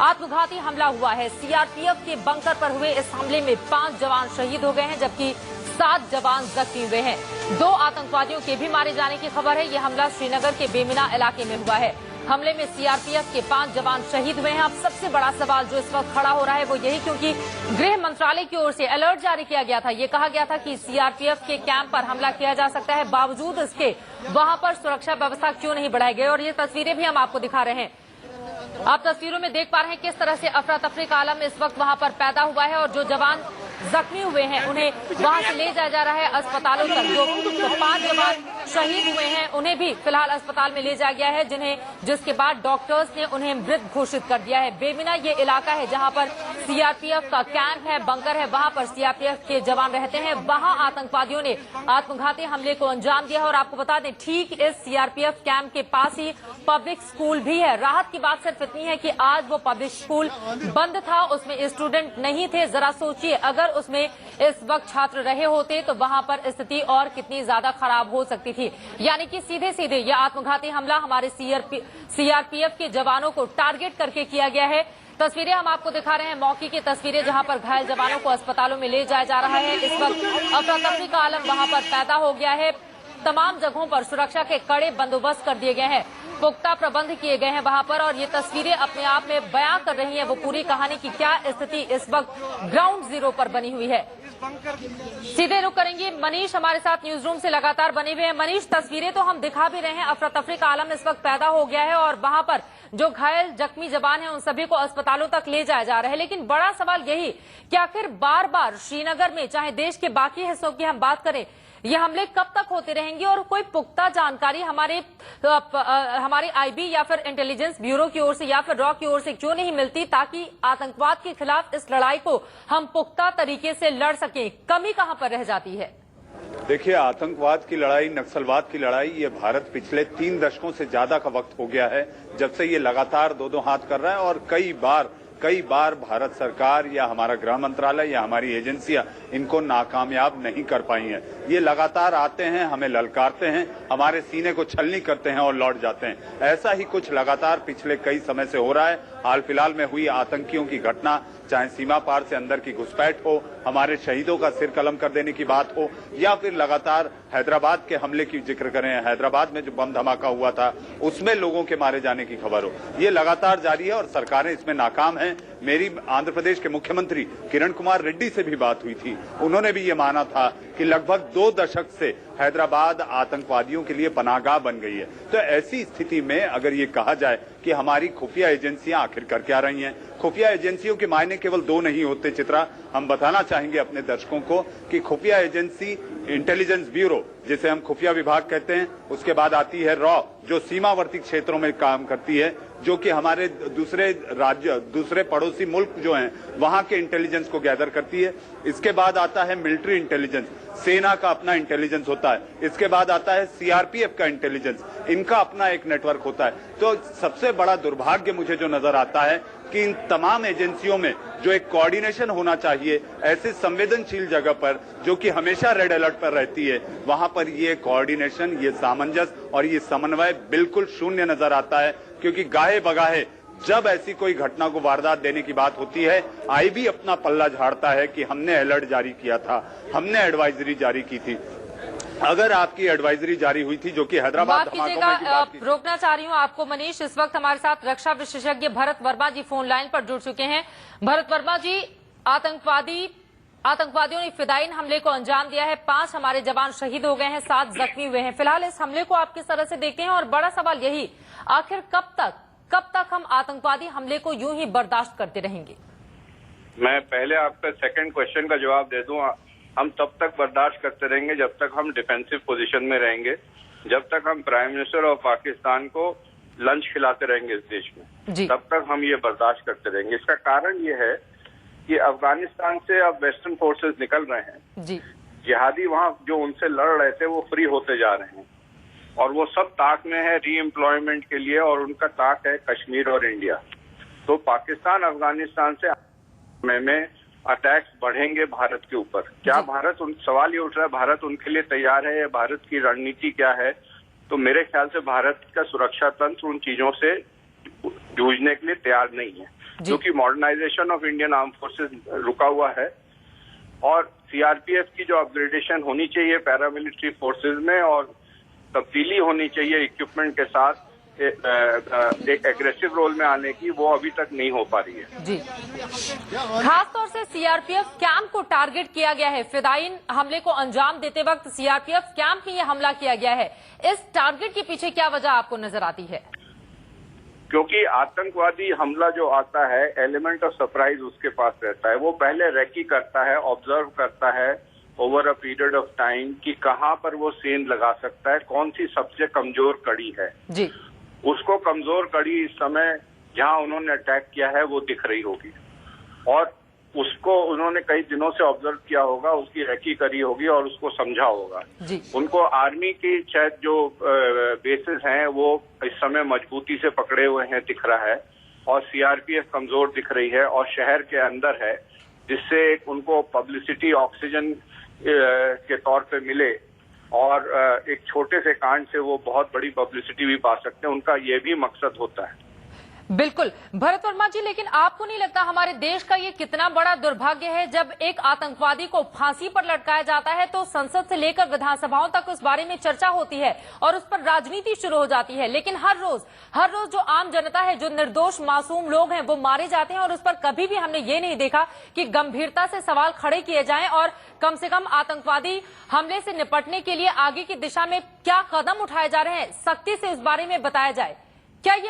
आत्मघाती हमला हुआ है। सीआरपीएफ के बंकर पर हुए इस हमले में 5 जवान शहीद हो गए हैं, जबकि 7 जवान जख्मी हुए हैं। 2 आतंकवादियों के भी मारे जाने की खबर है। यह हमला श्रीनगर के बेमिना इलाके में हुआ है। हमले में सीआरपीएफ के 5 जवान शहीद हुए हैं। अब सबसे बड़ा सवाल जो इस वक्त खड़ा हो रहा है वो यही, क्योंकि गृह मंत्रालय की ओर से अलर्ट जारी किया गया था। ये कहा गया था कि सीआरपीएफ के कैंप पर हमला किया जा सकता है, बावजूद इसके वहां पर सुरक्षा व्यवस्था क्यों नहीं बढ़ाई गई। और ये तस्वीरें भी हम आपको दिखा रहे हैं। आप तस्वीरों में देख पा रहे हैं किस तरह से अफरा तफरी का आलम इस वक्त वहां पर पैदा हुआ है, और जो जवान जख्मी हुए हैं उन्हें वहां से ले जाया जा रहा है अस्पतालों तक। जो 5 जवान शहीद हुए हैं उन्हें भी फिलहाल अस्पताल में ले जाया गया है, जिसके बाद डॉक्टर्स ने उन्हें मृत घोषित कर दिया है। बेमिना ये इलाका है जहां पर सीआरपीएफ का कैंप है, बंकर है, वहां पर सीआरपीएफ के जवान रहते हैं। वहां आतंकवादियों ने आत्मघाती हमले को अंजाम दिया है। और आपको बता दें, ठीक इस सीआरपीएफ कैंप के पास ही पब्लिक स्कूल भी है। राहत की बात सिर्फ इतनी है कि आज वो पब्लिक स्कूल बंद था, उसमें स्टूडेंट नहीं थे। जरा सोचिए, अगर उसमें इस वक्त छात्र रहे होते तो वहां पर स्थिति और कितनी ज्यादा खराब हो सकती थी। यानी कि सीधे सीधे यह आत्मघाती हमला हमारे सीआरपीएफ के जवानों को टारगेट करके किया गया है। तस्वीरें हम आपको दिखा रहे हैं, मौके की तस्वीरें जहां पर घायल जवानों को अस्पतालों में ले जाया जा रहा है। इस वक्त अफरा तफरी का आलम वहां पर पैदा हो गया है। तमाम जगहों पर सुरक्षा के कड़े बंदोबस्त कर दिए गए हैं, पुख्ता प्रबंध किए गए हैं वहां पर। और ये तस्वीरें अपने आप में बयां कर रही हैं वो पूरी कहानी की क्या स्थिति इस वक्त ग्राउंड जीरो पर बनी हुई है। सीधे रुक करेंगे, मनीष हमारे साथ न्यूज रूम से लगातार बने हुए हैं। मनीष, तस्वीरें तो हम दिखा भी रहे हैं, अफरा तफरी का आलम इस वक्त पैदा हो गया है और वहां पर जो घायल जख्मी जवान हैं उन सभी को अस्पतालों तक ले जाया जा रहा है। लेकिन बड़ा सवाल यही कि आखिर बार बार श्रीनगर में, चाहे देश के बाकी हिस्सों की हम बात करें, ये हमले कब तक होते रहेंगे और कोई पुख्ता जानकारी हमारे आईबी या फिर इंटेलिजेंस ब्यूरो की ओर से या फिर रॉ की ओर से क्यों नहीं मिलती, ताकि आतंकवाद के खिलाफ इस लड़ाई को हम पुख्ता तरीके से लड़ सकें? कमी कहां पर रह जाती है? देखिए, आतंकवाद की लड़ाई, नक्सलवाद की लड़ाई, ये भारत पिछले 3 दशकों से ज्यादा का वक्त हो गया है जब से ये लगातार दो हाथ कर रहा है। और कई बार भारत सरकार या हमारा गृह मंत्रालय या हमारी एजेंसियां इनको नाकामयाब नहीं कर पाई हैं। ये लगातार आते हैं, हमें ललकारते हैं, हमारे सीने को छलनी करते हैं और लौट जाते हैं। ऐसा ही कुछ लगातार पिछले कई समय से हो रहा है। हाल फिलहाल में हुई आतंकियों की घटना, चाहे सीमा पार से अंदर की घुसपैठ हो, हमारे शहीदों का सिर कलम कर देने की बात हो, या फिर लगातार हैदराबाद के हमले की जिक्र करें, हैदराबाद में जो बम धमाका हुआ था उसमें लोगों के मारे जाने की खबर हो, ये लगातार जारी है और सरकारें इसमें नाकाम हैं। मेरी आंध्र प्रदेश के मुख्यमंत्री किरण कुमार रेड्डी से भी बात हुई थी, उन्होंने भी ये माना था कि लगभग 2 दशक से हैदराबाद आतंकवादियों के लिए पनाहगाह बन गई है। तो ऐसी स्थिति में अगर ये कहा जाए कि हमारी खुफिया एजेंसियां आखिर कर क्या रही हैं, खुफिया एजेंसियों के मायने केवल 2 नहीं होते चित्रा। हम बताना चाहेंगे अपने दर्शकों को कि खुफिया एजेंसी, इंटेलिजेंस ब्यूरो जिसे हम खुफिया विभाग कहते हैं, उसके बाद आती है रॉ जो सीमावर्ती क्षेत्रों में काम करती है, जो कि हमारे दूसरे राज्य, दूसरे पड़ोसी मुल्क जो हैं वहां के इंटेलिजेंस को गैदर करती है। इसके बाद आता है मिलिट्री इंटेलिजेंस, सेना का अपना इंटेलिजेंस होता है। इसके बाद आता है सीआरपीएफ का इंटेलिजेंस, इनका अपना एक नेटवर्क होता है। तो सबसे बड़ा दुर्भाग्य मुझे जो नजर आता है कि इन तमाम एजेंसियों में जो एक कोऑर्डिनेशन होना चाहिए ऐसे संवेदनशील जगह पर जो कि हमेशा रेड अलर्ट पर रहती है, वहां पर ये कोऑर्डिनेशन, ये सामंजस्य और ये समन्वय बिल्कुल शून्य नजर आता है। क्योंकि गाहे बगाहे जब ऐसी कोई घटना को वारदात देने की बात होती है, आईबी अपना पल्ला झाड़ता है कि हमने अलर्ट जारी किया था, हमने एडवाइजरी जारी की थी। अगर आपकी एडवाइजरी जारी हुई थी जो कि हैदराबाद रोकना चाह रही हूँ आपको मनीष, इस वक्त हमारे साथ रक्षा विशेषज्ञ भरत वर्मा जी फोन लाइन पर जुड़ चुके हैं। भरत वर्मा जी, आतंकवादियों ने फिदायीन हमले को अंजाम दिया है, 5 हमारे जवान शहीद हो गए हैं, 7 जख्मी हुए हैं। फिलहाल इस हमले को आप किस तरह से देखते हैं और बड़ा सवाल यही, आखिर कब तक हम आतंकवादी हमले को यूं ही बर्दाश्त करते रहेंगे? मैं पहले आपका सेकंड क्वेश्चन का जवाब दे दूं। हम तब तक बर्दाश्त करते रहेंगे जब तक हम डिफेंसिव पोजीशन में रहेंगे, जब तक हम प्राइम मिनिस्टर और पाकिस्तान को लंच खिलाते रहेंगे इस देश में, तब तक हम ये बर्दाश्त करते रहेंगे। इसका कारण ये है कि अफगानिस्तान से अब वेस्टर्न फोर्सेस निकल रहे हैं जी। जिहादी वहां जो उनसे लड़ रहे थे वो फ्री होते जा रहे हैं और वो सब ताक में है री एम्प्लॉयमेंट के लिए, और उनका ताक है कश्मीर और इंडिया। तो पाकिस्तान अफगानिस्तान से में अटैक्स बढ़ेंगे भारत के ऊपर। क्या भारत, सवाल ये उठ रहा है भारत उनके लिए तैयार है या भारत की रणनीति क्या है? तो मेरे ख्याल से भारत का सुरक्षा तंत्र उन चीजों से जूझने के लिए तैयार नहीं है, क्योंकि modernisation of Indian arm forces रुका हुआ है और सीआरपीएफ की जो अपग्रेडेशन होनी चाहिए पैरामिलिट्री फोर्सेस में और तब्दीली होनी चाहिए इक्विपमेंट के साथ एक एग्रेसिव रोल में आने की, वो अभी तक नहीं हो पा रही है। जी, खासतौर से सीआरपीएफ कैंप को टारगेट किया गया है। फिदायीन हमले को अंजाम देते वक्त सीआरपीएफ कैंप में यह हमला किया गया है। इस टारगेट के पीछे क्या वजह आपको नजर आती है? क्योंकि आतंकवादी हमला जो आता है, एलिमेंट ऑफ सरप्राइज उसके पास रहता है। वो पहले रेकी करता है, ऑब्जर्व करता है over a period of time कि कहां पर वो सेंध लगा सकता है, कौन सी सबसे कमजोर कड़ी है जी। उसको कमजोर कड़ी इस समय जहां उन्होंने अटैक किया है वो दिख रही होगी और उसको उन्होंने कई दिनों से ऑब्जर्व किया होगा, उसकी रेकी करी होगी और उसको समझा होगा जी। उनको आर्मी की शायद जो बेसिस हैं वो इस समय मजबूती से पकड़े हुए हैं दिख रहा है और सीआरपीएफ कमजोर दिख रही है और शहर के अंदर है, जिससे उनको पब्लिसिटी ऑक्सीजन के तौर पे मिले और एक छोटे से कांड से वो बहुत बड़ी पब्लिसिटी भी पा सकते हैं। उनका ये भी मकसद होता है। बिल्कुल भरत वर्मा जी, लेकिन आपको नहीं लगता हमारे देश का ये कितना बड़ा दुर्भाग्य है, जब एक आतंकवादी को फांसी पर लटकाया जाता है तो संसद से लेकर विधानसभाओं तक उस बारे में चर्चा होती है और उस पर राजनीति शुरू हो जाती है, लेकिन हर रोज जो आम जनता है, जो निर्दोष मासूम लोग हैं, वो मारे जाते हैं और उस पर कभी भी हमने ये नहीं देखा कि गंभीरता से सवाल खड़े किए जाएं और कम से कम आतंकवादी हमले से निपटने के लिए आगे की दिशा में क्या कदम उठाए जा रहे हैं, सख्ती से उस बारे में बताया जाए। क्या ये